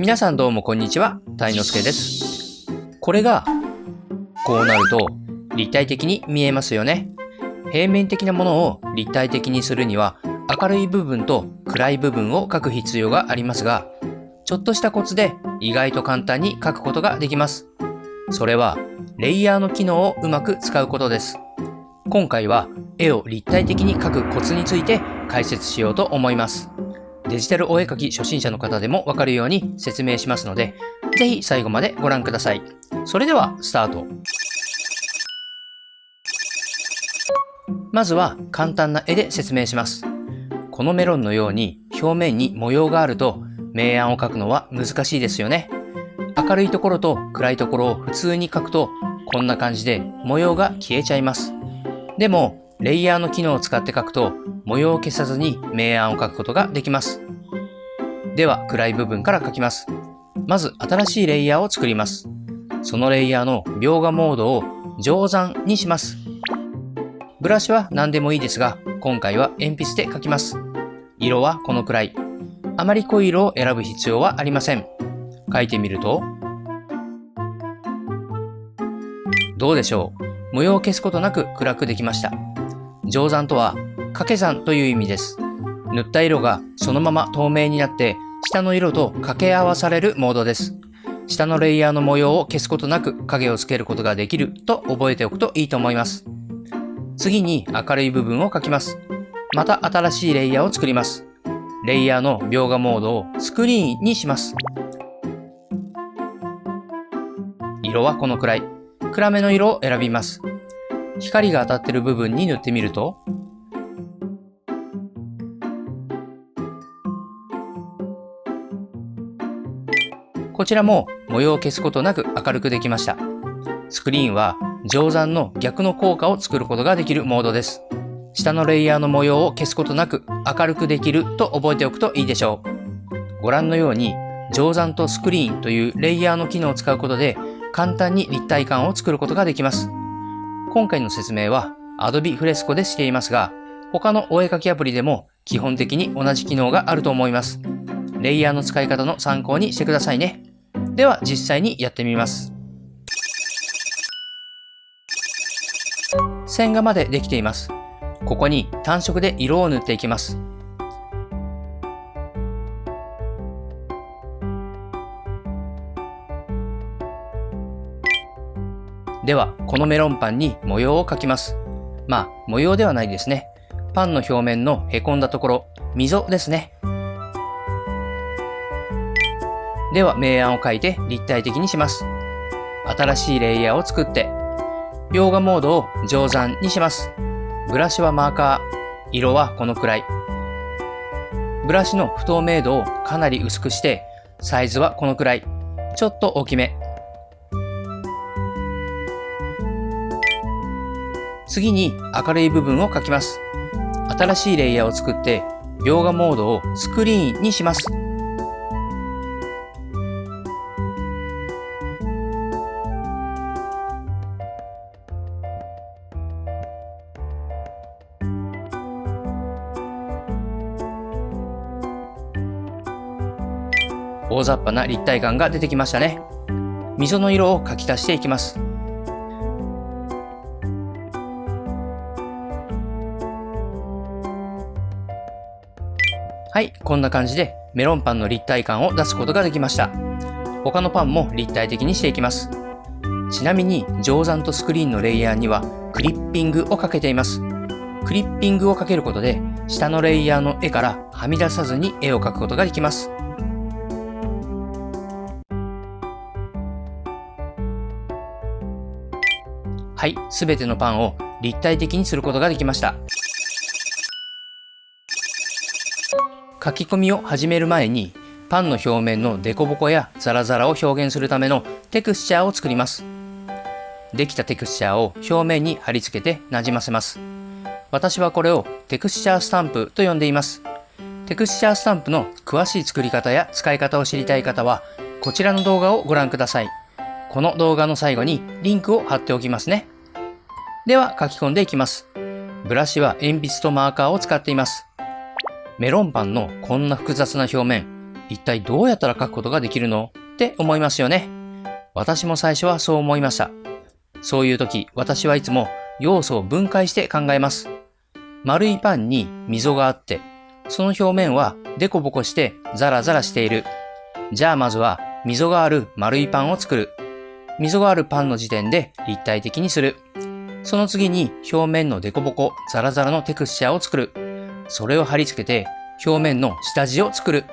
皆さんどうもこんにちは、たいのすけです。これがこうなると立体的に見えますよね。平面的なものを立体的にするには明るい部分と暗い部分を描く必要がありますが、ちょっとしたコツで意外と簡単に描くことができます。それはレイヤーの機能をうまく使うことです。今回は絵を立体的に描くコツについて解説しようと思います。デジタルお絵描き初心者の方でもわかるように説明しますので、ぜひ最後までご覧ください。それではスタート。まずは簡単な絵で説明します。このメロンのように表面に模様があると明暗を描くのは難しいですよね。明るいところと暗いところを普通に描くとこんな感じで模様が消えちゃいます。でもレイヤーの機能を使って描くと模様を消さずに明暗を描くことができます。では暗い部分から描きます。まず新しいレイヤーを作ります。そのレイヤーの描画モードを定山にします。ブラシは何でもいいですが、今回は鉛筆で描きます。色はこのくらい。あまり濃い色を選ぶ必要はありません。描いてみると、どうでしょう。模様を消すことなく暗くできました。定山とは掛け算という意味です。塗った色がそのまま透明になって下の色と掛け合わされるモードです。下のレイヤーの模様を消すことなく影をつけることができると覚えておくといいと思います。次に明るい部分を描きます。また新しいレイヤーを作ります。レイヤーの描画モードをスクリーンにします。色はこのくらい。暗めの色を選びます。光が当たっている部分に塗ってみると、こちらも模様を消すことなく明るくできました。スクリーンは定山の逆の効果を作ることができるモードです。下のレイヤーの模様を消すことなく明るくできると覚えておくといいでしょう。ご覧のように定山とスクリーンというレイヤーの機能を使うことで簡単に立体感を作ることができます。今回の説明は Adobe Fresco でしていますが、他のお絵描きアプリでも基本的に同じ機能があると思います。レイヤーの使い方の参考にしてくださいね。では実際にやってみます。線画までできています。ここに単色で色を塗っていきます。ではこのメロンパンに模様を描きます。模様ではないですね。パンの表面のへこんだところ、溝ですね。では明暗を描いて立体的にします。新しいレイヤーを作って描画モードを定山にします。ブラシはマーカー、色はこのくらい。ブラシの不透明度をかなり薄くしてサイズはこのくらい、ちょっと大きめ。次に明るい部分を描きます。新しいレイヤーを作って描画モードをスクリーンにします。大雑把な立体感が出てきましたね。溝の色を描き足していきます。はい、こんな感じでメロンパンの立体感を出すことができました。他のパンも立体的にしていきます。ちなみに定山とスクリーンのレイヤーにはクリッピングをかけています。クリッピングをかけることで下のレイヤーの絵からはみ出さずに絵を描くことができます。はい、すべてのパンを立体的にすることができました。書き込みを始める前にパンの表面のデコボコやザラザラを表現するためのテクスチャーを作ります。できたテクスチャーを表面に貼り付けてなじませます。私はこれをテクスチャースタンプと呼んでいます。テクスチャースタンプの詳しい作り方や使い方を知りたい方はこちらの動画をご覧ください。この動画の最後にリンクを貼っておきますね。では書き込んでいきます。ブラシは鉛筆とマーカーを使っています。メロンパンのこんな複雑な表面、一体どうやったら書くことができるのって思いますよね。私も最初はそう思いました。そういう時、私はいつも要素を分解して考えます。丸いパンに溝があって、その表面はデコボコしてザラザラしている。じゃあまずは溝がある丸いパンを作る。溝があるパンの時点で立体的にする。その次に表面のデコボコ、ザラザラのテクスチャーを作る。それを貼り付けて表面の下地を作る。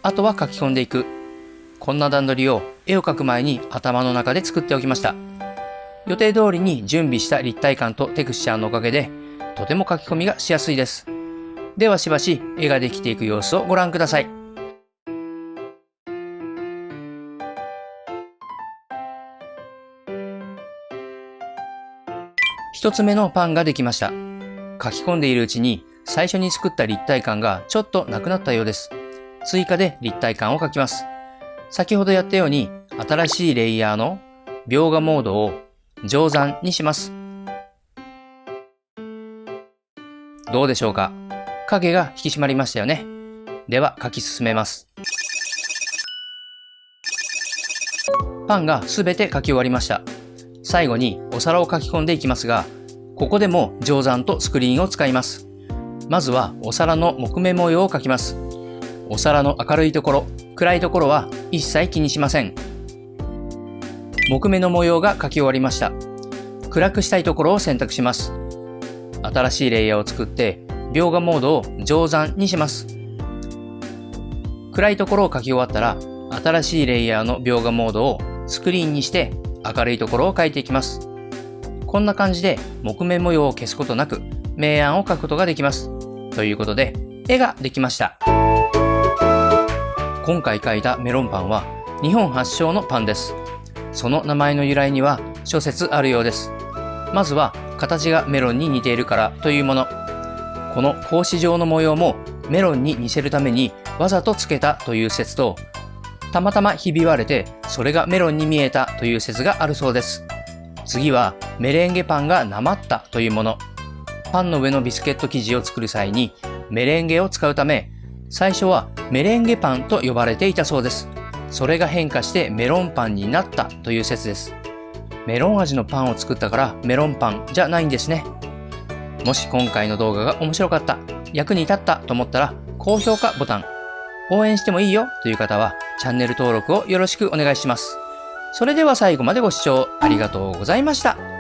あとは書き込んでいく。こんな段取りを絵を描く前に頭の中で作っておきました。予定通りに準備した立体感とテクスチャーのおかげで、とても書き込みがしやすいです。ではしばし絵ができていく様子をご覧ください。一つ目のパンができました。書き込んでいるうちに最初に作った立体感がちょっとなくなったようです。追加で立体感を描きます。先ほどやったように新しいレイヤーの描画モードを定山にします。どうでしょうか？影が引き締まりましたよね。では書き進めます。パンがすべて書き終わりました。最後にお皿を書き込んでいきますが、ここでも定山とスクリーンを使います。まずはお皿の木目模様を描きます。お皿の明るいところ、暗いところは一切気にしません。木目の模様が描き終わりました。暗くしたいところを選択します。新しいレイヤーを作って描画モードを定山にします。暗いところを描き終わったら、新しいレイヤーの描画モードをスクリーンにして明るいところを描いていきます。こんな感じで木目模様を消すことなく明暗を描くことができます。ということで絵ができました。今回描いたメロンパンは日本発祥のパンです。その名前の由来には諸説あるようです。まずは形がメロンに似ているからというもの。この格子状の模様もメロンに似せるためにわざとつけたという説と、たまたまひび割れてそれがメロンに見えたという説があるそうです。次はメレンゲパンがなまったというもの。パンの上のビスケット生地を作る際にメレンゲを使うため、最初はメレンゲパンと呼ばれていたそうです。それが変化してメロンパンになったという説です。メロン味のパンを作ったからメロンパンじゃないんですね。もし今回の動画が面白かった、役に立ったと思ったら高評価ボタン、応援してもいいよという方はチャンネル登録をよろしくお願いします。それでは最後までご視聴ありがとうございました。